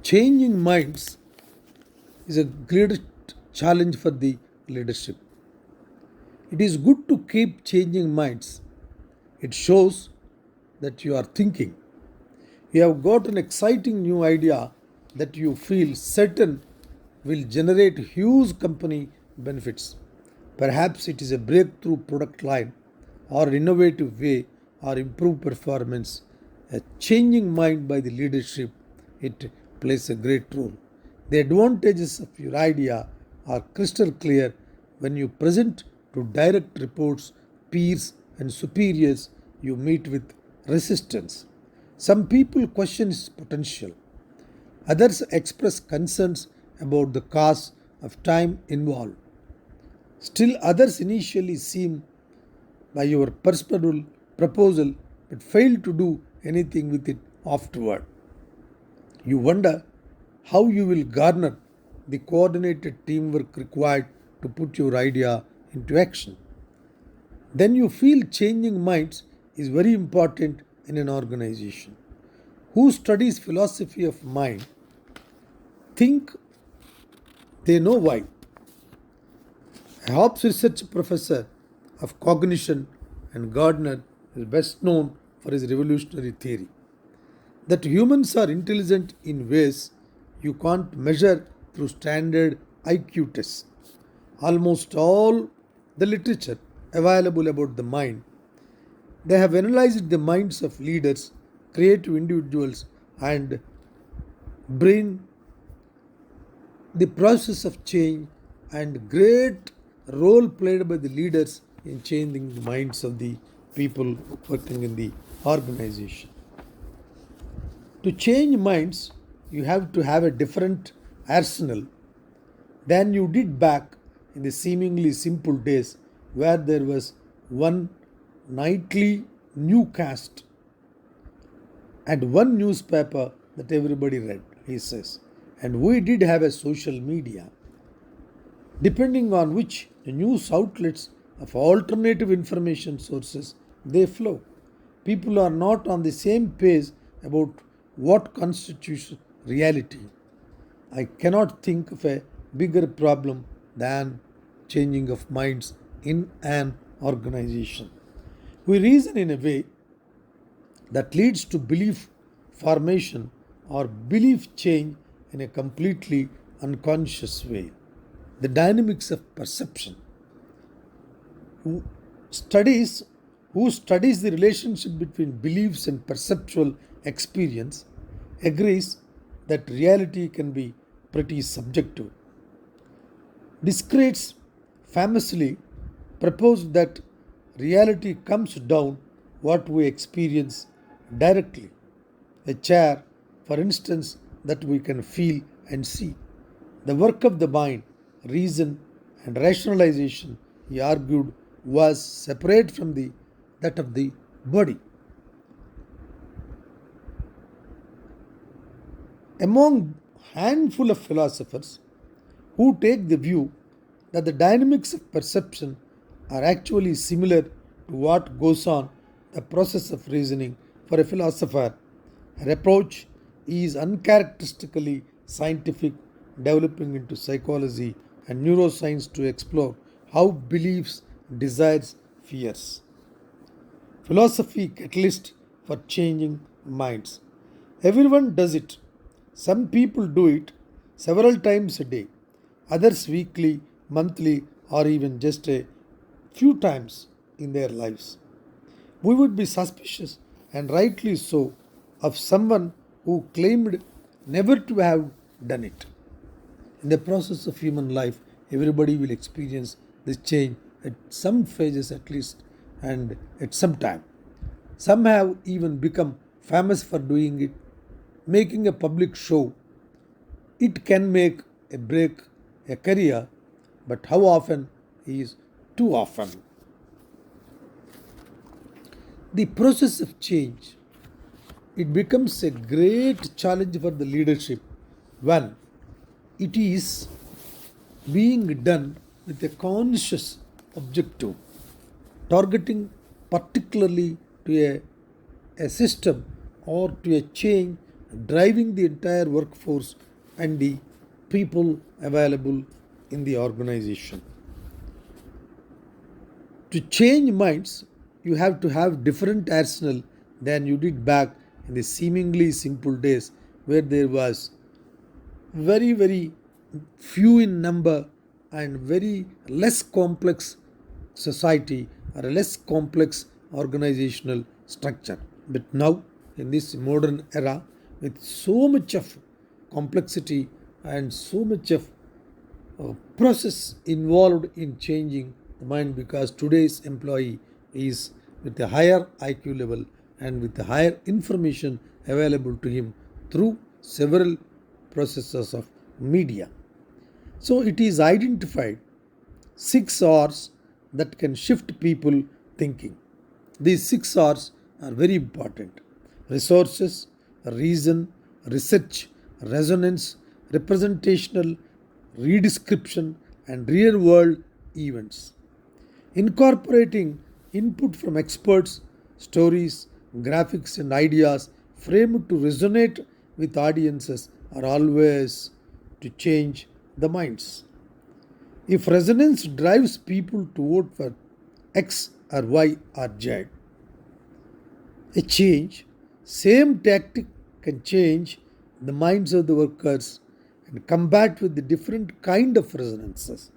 Changing minds is a great challenge for the leadership. It is good to keep changing minds. It shows that you are thinking. You have got an exciting new idea that you feel certain will generate huge company benefits. Perhaps it is a breakthrough product line or innovative way or improved performance. A changing mind by the leadership, it plays a great role. The advantages of your idea are crystal clear when you present to direct reports, peers, and superiors. You meet with resistance. Some people question its potential. Others express concerns about the cost of time involved. Still, others initially seem by your personal proposal but fail to do anything with it afterward. You wonder how you will garner the coordinated teamwork required to put your idea into action. Then you feel changing minds is very important in an organization. Who studies philosophy of mind think they know why. A Hobbes research professor of cognition and Gardner is best known for his revolutionary theory that humans are intelligent in ways you can't measure through standard IQ tests. Almost all the literature available about the mind, they have analyzed the minds of leaders, creative individuals, and brain the process of change and great role played by the leaders in changing the minds of the people working in the organization. To change minds, you have to have a different arsenal than you did back in the seemingly simple days where there was one nightly newscast and one newspaper that everybody read, he says. And we did have a social media, depending on which the news outlets of alternative information sources they flow. People are not on the same page about what constitutes reality. I cannot think of a bigger problem than changing of minds in an organization. We reason in a way that leads to belief formation or belief change in a completely unconscious way. The dynamics of perception. Who studies who studies the relationship between beliefs and perceptual experience agrees that reality can be pretty subjective. Descartes famously proposed that reality comes down what we experience directly. A chair, for instance, that we can feel and see. The work of the mind, reason, and rationalization, he argued, was separate from that of the body. Among handful of philosophers who take the view that the dynamics of perception are actually similar to what goes on the process of reasoning, for a philosopher, her approach is uncharacteristically scientific, developing into psychology and neuroscience to explore how beliefs, desires, fears. Philosophy catalyst for changing minds. Everyone does it. Some people do it several times a day, others weekly, monthly, or even just a few times in their lives. We would be suspicious, and rightly so, of someone who claimed never to have done it. In the process of human life, everybody will experience this change at some phases at least and at some time. Some have even become famous for doing it, making a public show. It can make a break a career, but how often is too often. The process of change, it becomes a great challenge for the leadership when it is being done with a conscious objective, targeting particularly to a system or to a change driving the entire workforce and the people available in the organization. To change minds, you have to have different arsenal than you did back in the seemingly simple days where there was very few in number and very less complex society or a less complex organizational structure. But now, in this modern era, with so much of complexity and so much of process involved in changing the mind, because today's employee is with a higher IQ level and with a higher information available to him through several processes of media. So it is identified 6 R's that can shift people thinking. These 6 R's are very important: resources, reason, research, resonance, representational, redescription, and real world events. Incorporating input from experts, stories, graphics, and ideas framed to resonate with audiences are always to change the minds. If resonance drives people to vote for X or Y or Z, a change, same tactic can change the minds of the workers and combat with the different kind of resonances.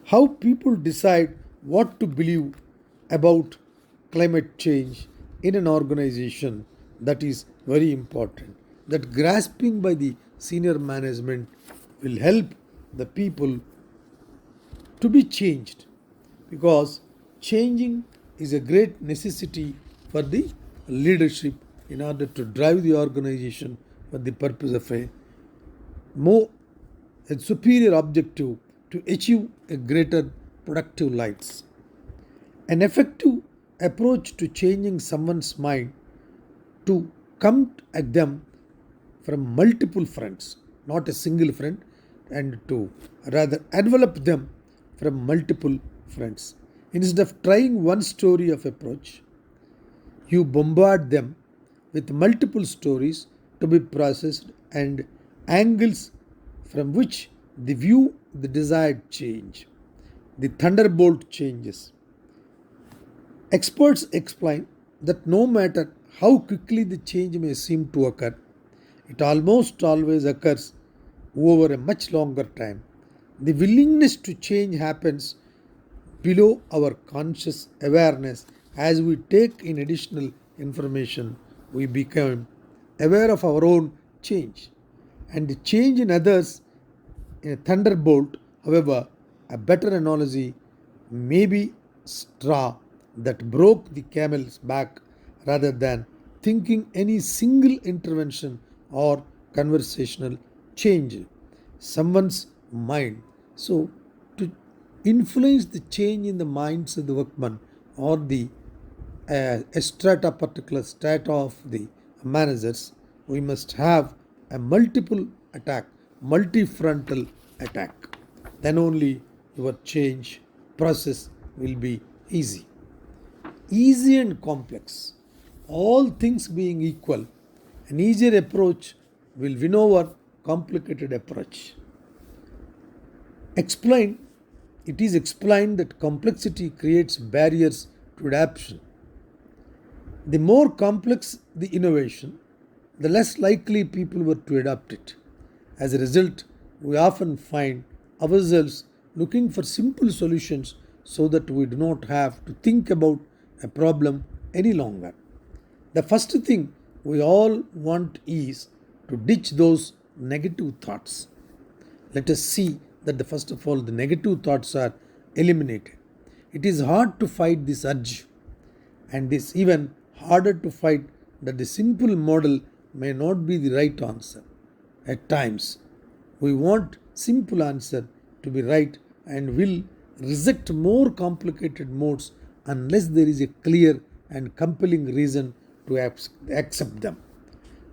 How people decide what to believe about climate change in an organization, that is very important. That grasping by the senior management will help the people to be changed, because changing is a great necessity for the leadership in order to drive the organization for the purpose of more a superior objective to achieve a greater productive lives. An effective approach to changing someone's mind to come at them from multiple fronts, not a single front, and to rather envelop them from multiple fronts. Instead of trying one story of approach, you bombard them with multiple stories to be processed and angles from which they view the desired change. The thunderbolt changes. Experts explain that no matter how quickly the change may seem to occur, it almost always occurs over a much longer time. The willingness to change happens below our conscious awareness. As we take in additional information, we become aware of our own change and the change in others in a thunderbolt. However, a better analogy may be straw that broke the camel's back, rather than thinking any single intervention or conversational change someone's mind. So, to influence the change in the minds of the workman or the a strata, particular strata of the managers, we must have a multiple attack, multi-frontal attack. Then only your change process will be easy. Easy and complex. All things being equal, an easier approach will win over complicated approach. Explain. It is explained that complexity creates barriers to adaptation. The more complex the innovation, the less likely people were to adopt it. As a result, we often find ourselves looking for simple solutions so that we do not have to think about a problem any longer. The first thing we all want is to ditch those negative thoughts. Let us see that first of all the negative thoughts are eliminated. It is hard to fight this urge, and it is even harder to fight that the simple model may not be the right answer. At times, we want simple answer to be right and will reject more complicated modes unless there is a clear and compelling reason to accept them.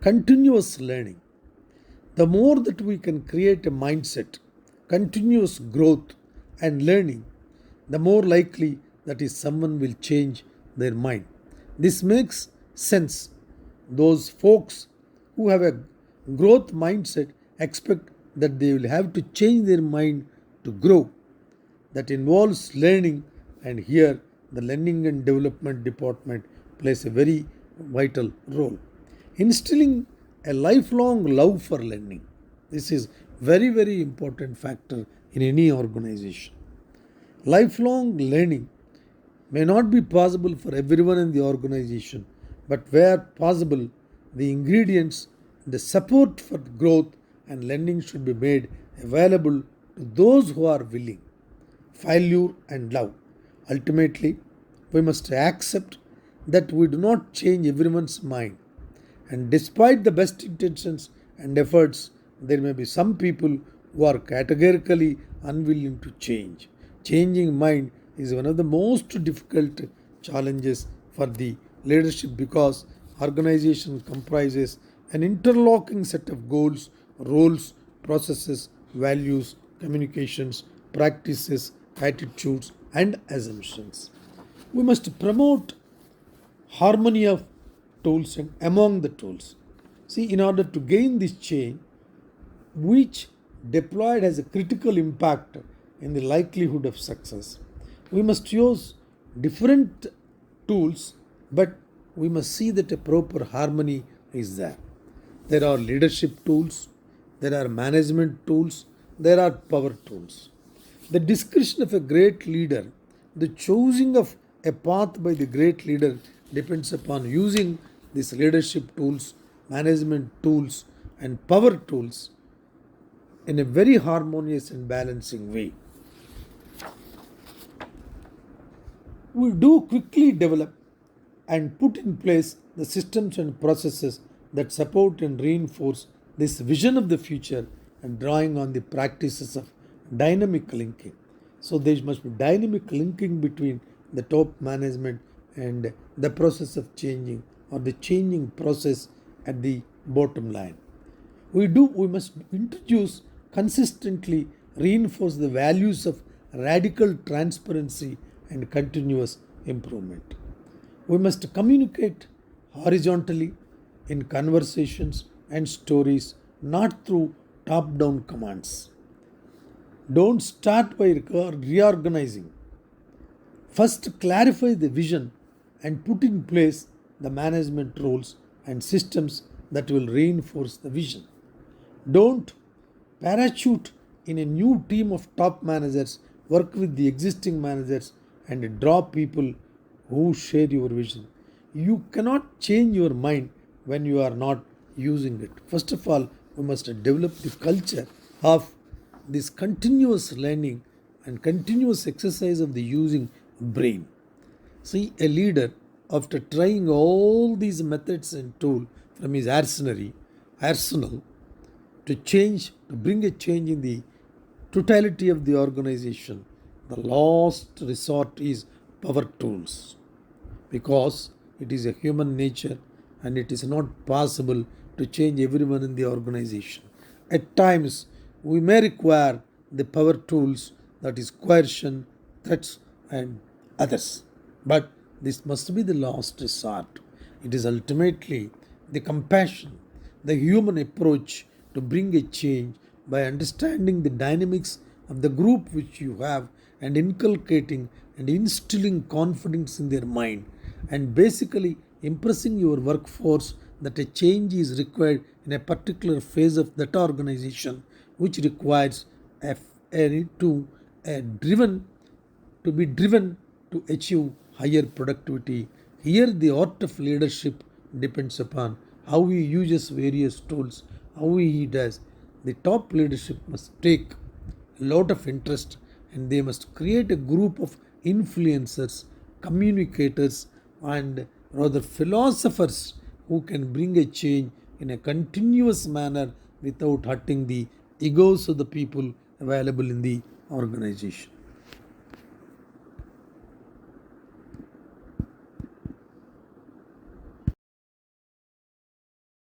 Continuous learning. The more that we can create a mindset, continuous growth and learning, the more likely that is someone will change their mind. This makes sense. Those folks who have a growth mindset expect that they will have to change their mind to grow. That involves learning, and here the learning and development department plays a very vital role. Instilling a lifelong love for learning. This is very important factor in any organization. Lifelong learning may not be possible for everyone in the organization, but where possible, the ingredients, the support for growth and learning should be made available to those who are willing. Failure and love. Ultimately, we must accept that we do not change everyone's mind, and despite the best intentions and efforts, there may be some people who are categorically unwilling to change. Changing mind is one of the most difficult challenges for the leadership because organization comprises an interlocking set of goals, roles, processes, values, communications, practices, attitudes, and assumptions. We must promote harmony of tools and among the tools. See, in order to gain this change, which deployed has a critical impact in the likelihood of success, we must use different tools, but we must see that a proper harmony is there. There are leadership tools, there are management tools, there are power tools. The discretion of a great leader, the choosing of a path by the great leader depends upon using these leadership tools, management tools, and power tools in a very harmonious and balancing way. We do quickly develop and put in place the systems and processes that support and reinforce this vision of the future and drawing on the practices of dynamic linking. So there must be dynamic linking between the top management and the process of changing or the changing process at the bottom line. We must introduce consistently reinforce the values of radical transparency and continuous improvement. We must communicate horizontally in conversations and stories, not through top down commands. Don't start by reorganizing. First, clarify the vision and put in place the management roles and systems that will reinforce the vision. Don't parachute in a new team of top managers, work with the existing managers, and draw people who share your vision. You cannot change your mind when you are not using it. First of all, we must develop the culture of this continuous learning and continuous exercise of the using brain. See, a leader, after trying all these methods and tools from his arsenal to bring a change in the totality of the organization, the last resort is power tools because it is a human nature and it is not possible to change everyone in the organization. At times, we may require the power tools, that is coercion, threats, and others. But this must be the last resort. It is ultimately the compassion, the human approach to bring a change by understanding the dynamics of the group which you have and inculcating and instilling confidence in their mind and basically impressing your workforce that a change is required in a particular phase of that organization which requires driven to be driven to achieve higher productivity. Here the art of leadership depends upon how he uses various tools, how he does. The top leadership must take a lot of interest and they must create a group of influencers, communicators, and rather philosophers who can bring a change in a continuous manner without hurting the egos of the people available in the organization.